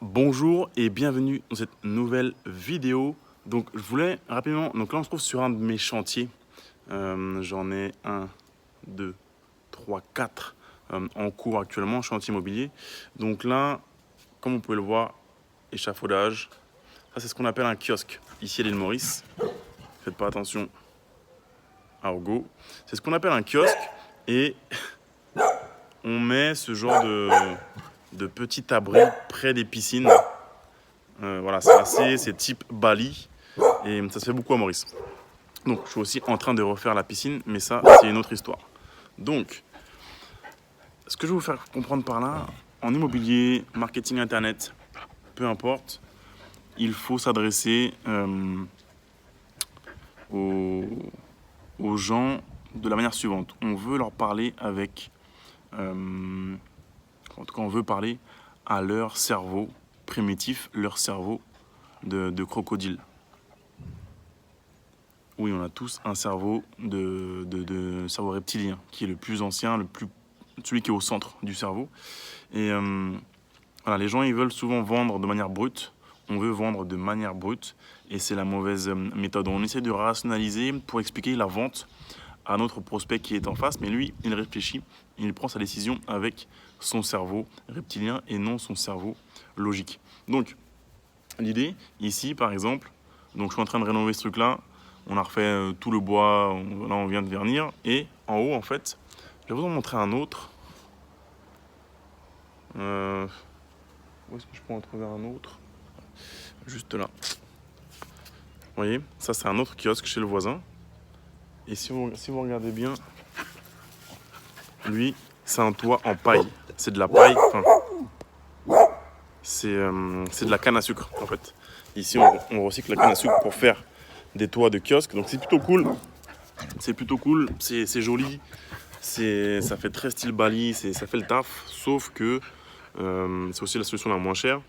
Bonjour et bienvenue dans cette nouvelle vidéo. Donc je voulais rapidement, donc là on se trouve sur un de mes chantiers. J'en ai un, deux, trois, quatre en cours actuellement, chantier immobilier. Donc là, comme vous pouvez le voir, échafaudage. Ça c'est ce qu'on appelle un kiosque ici à l'île Maurice. Faites pas attention à Hugo. C'est ce qu'on appelle un kiosque et on met ce genre de petit abri près des piscines. Voilà, c'est type Bali et ça se fait beaucoup à Maurice. Donc je suis aussi en train de refaire la piscine, mais ça c'est une autre histoire. Donc, ce que je vais vous faire comprendre par là, en immobilier, marketing internet, peu importe, il faut s'adresser aux, aux gens de la manière suivante. On veut leur parler avec, en tout cas on veut parler à leur cerveau primitif, leur cerveau de crocodile. Oui, on a tous un cerveau de cerveau reptilien, qui est le plus ancien, celui qui est au centre du cerveau. Et voilà, les gens, ils veulent souvent vendre de manière brute. On veut vendre de manière brute, et c'est la mauvaise méthode. On essaie de rationaliser pour expliquer la vente à notre prospect qui est en face, mais lui, il réfléchit, il prend sa décision avec son cerveau reptilien et non son cerveau logique. Donc, l'idée, ici, par exemple, donc je suis en train de rénover ce truc-là. On a refait tout le bois, là on vient de vernir. Et en haut, en fait, je vais vous en montrer un autre. Où est-ce que je peux en trouver un autre? Juste là. Vous voyez, ça c'est un autre kiosque chez le voisin. Et si vous regardez bien, lui, c'est un toit en paille. C'est de la paille, enfin, c'est de la canne à sucre en fait. Ici, on recycle la canne à sucre pour faire des toits de kiosque. Donc c'est plutôt cool. C'est plutôt cool, c'est joli, ça fait très style Bali, ça fait le taf, sauf que c'est aussi la solution la moins chère,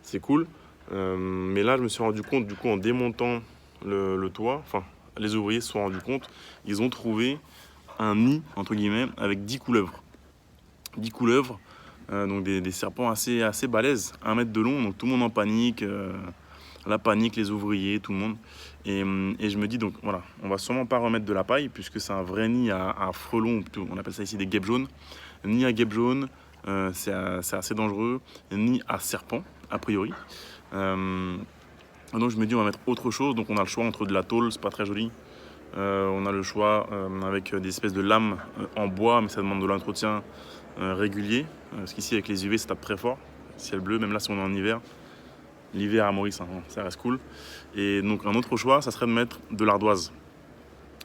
c'est cool. Mais là, je me suis rendu compte, du coup, en démontant le toit, enfin, les ouvriers se sont rendus compte, ils ont trouvé un nid, entre guillemets, avec 10 couleuvres. 10 couleuvres, donc des serpents assez balèzes, 1 mètre de long, donc tout le monde en panique. La panique, les ouvriers, tout le monde. Et je me dis donc voilà, on va sûrement pas remettre de la paille puisque c'est un vrai nid à frelons, on appelle ça ici des guêpes jaunes. Nid à guêpes jaunes, c'est assez dangereux. Nid à serpent, a priori. Donc je me dis on va mettre autre chose. Donc on a le choix entre de la tôle, c'est pas très joli. On a le choix avec des espèces de lames en bois, mais ça demande de l'entretien régulier. Parce qu'ici avec les UV ça tape très fort. Ciel bleu, même là si on est en hiver. L'hiver à Maurice, hein, ça reste cool. Et donc un autre choix, ça serait de mettre de l'ardoise.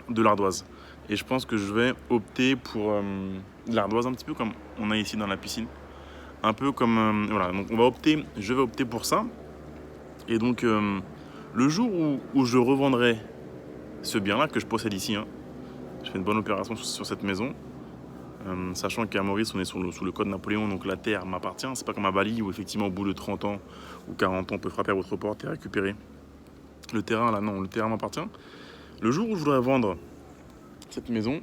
De l'ardoise. Et je pense que je vais opter pour de l'ardoise un petit peu comme on a ici dans la piscine. Un peu comme... voilà, donc je vais opter pour ça. Et donc le jour où je revendrai ce bien-là que je possède ici, hein, je fais une bonne opération sur cette maison. Sachant qu'à Maurice, on est sous le code Napoléon, donc la terre m'appartient. C'est pas comme à Bali où effectivement au bout de 30 ans ou 40 ans, on peut frapper à votre porte et récupérer le terrain. Là, non, le terrain m'appartient. Le jour où je voudrais vendre cette maison,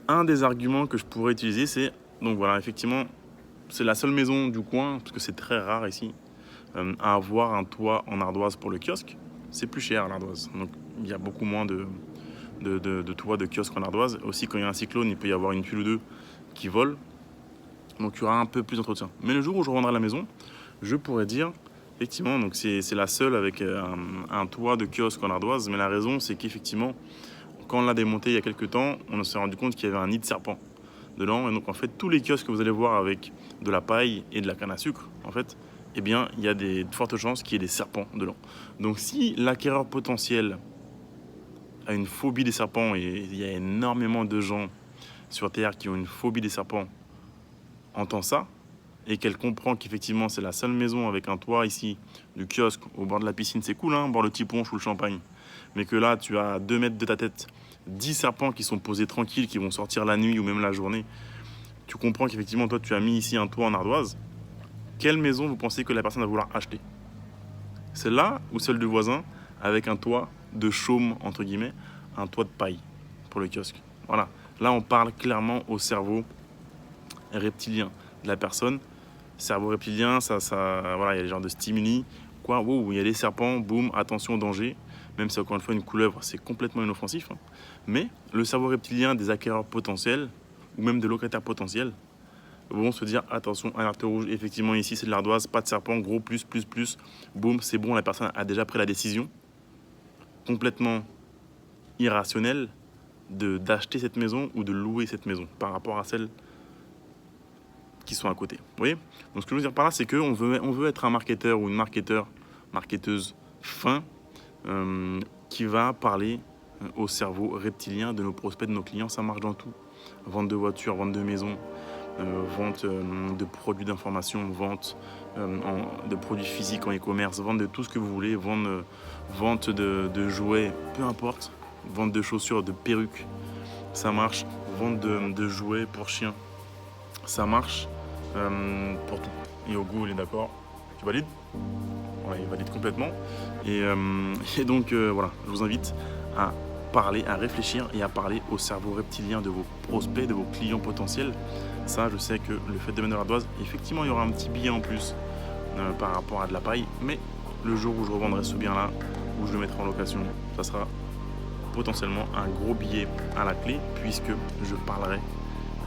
un des arguments que je pourrais utiliser, c'est donc voilà, effectivement, c'est la seule maison du coin, parce que c'est très rare ici, à avoir un toit en ardoise pour le kiosque. C'est plus cher l'ardoise, donc il y a beaucoup moins de toits de kiosque en ardoise. Aussi, quand il y a un cyclone, il peut y avoir une tuile ou deux qui volent. Donc il y aura un peu plus d'entretien. Mais le jour où je revendrai la maison, je pourrais dire, effectivement, donc c'est la seule avec un toit de kiosque en ardoise. Mais la raison, c'est qu'effectivement, quand on l'a démonté il y a quelques temps, on s'est rendu compte qu'il y avait un nid de serpent dedans. Et donc en fait, tous les kiosques que vous allez voir avec de la paille et de la canne à sucre, en fait, eh bien, il y a de fortes chances qu'il y ait des serpents dedans. Donc si l'acquéreur potentiel a une phobie des serpents, et il y a énormément de gens sur Terre qui ont une phobie des serpents, entend ça, et qu'elle comprend qu'effectivement c'est la seule maison avec un toit ici, du kiosque au bord de la piscine, c'est cool, hein, boire le petit punch ou le champagne, mais que là tu as à 2 mètres de ta tête 10 serpents qui sont posés tranquilles, qui vont sortir la nuit ou même la journée, tu comprends qu'effectivement toi tu as mis ici un toit en ardoise. Quelle maison vous pensez que la personne va vouloir acheter? Celle-là ou celle du voisin avec un toit de chaume, entre guillemets, un toit de paille pour le kiosque? Voilà, là on parle clairement au cerveau reptilien de la personne. cerveau reptilien, voilà, il y a des genres de stimuli. Quoi, wow, il y a des serpents, boum, attention, danger. Même si encore une fois, une couleuvre, c'est complètement inoffensif. Hein. Mais le cerveau reptilien des acquéreurs potentiels, ou même des locataires potentiels, vont se dire attention, alerte rouge, effectivement ici c'est de l'ardoise, pas de serpent, gros plus, boum, c'est bon, la personne a déjà pris la décision complètement irrationnelle d'acheter cette maison ou de louer cette maison par rapport à celles qui sont à côté. Vous voyez? Donc ce que je veux dire par là, c'est qu'on veut être un marketeur ou une marketeuse fin qui va parler au cerveau reptilien de nos prospects, de nos clients. Ça marche dans tout. Vente de voitures, vente de maisons, vente de produits d'information, vente de produits physiques en e-commerce, vente de tout ce que vous voulez, vente de jouets, peu importe, vente de chaussures, de perruques, ça marche, vente de jouets pour chiens, ça marche pour tout. Et au goût, il est d'accord. Tu valides? Ouais, il valide complètement. Et donc voilà, je vous invite à parler, à réfléchir et à parler au cerveau reptilien de vos prospects, de vos clients potentiels. Ça, je sais que le fait de mettre de l'ardoise, effectivement, il y aura un petit billet en plus par rapport à de la paille. Mais le jour où je revendrai ce bien-là, où je le mettrai en location, ça sera potentiellement un gros billet à la clé, puisque je parlerai,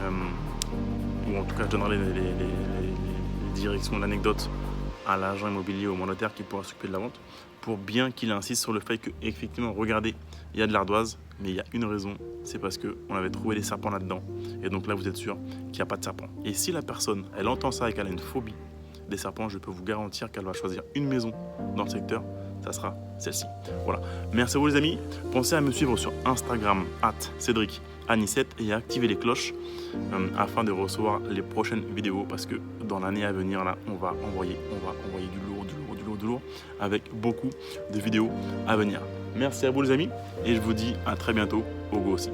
ou en tout cas je donnerai les directions, l'anecdote à l'agent immobilier, au mandataire qui pourra s'occuper de la vente, pour bien qu'il insiste sur le fait que, effectivement, regardez, il y a de l'ardoise, mais il y a une raison, c'est parce qu'on avait trouvé des serpents là-dedans. Et donc là, vous êtes sûr qu'il n'y a pas de serpents. Et si la personne, elle entend ça et qu'elle a une phobie des serpents, je peux vous garantir qu'elle va choisir une maison dans le secteur, ça sera celle-ci. Voilà. Merci à vous les amis. Pensez à me suivre sur Instagram, @CédricAnissette, et à activer les cloches afin de recevoir les prochaines vidéos, parce que dans l'année à venir, là, on va envoyer du lourd avec beaucoup de vidéos à venir. Merci à vous les amis et je vous dis à très bientôt. Au go aussi.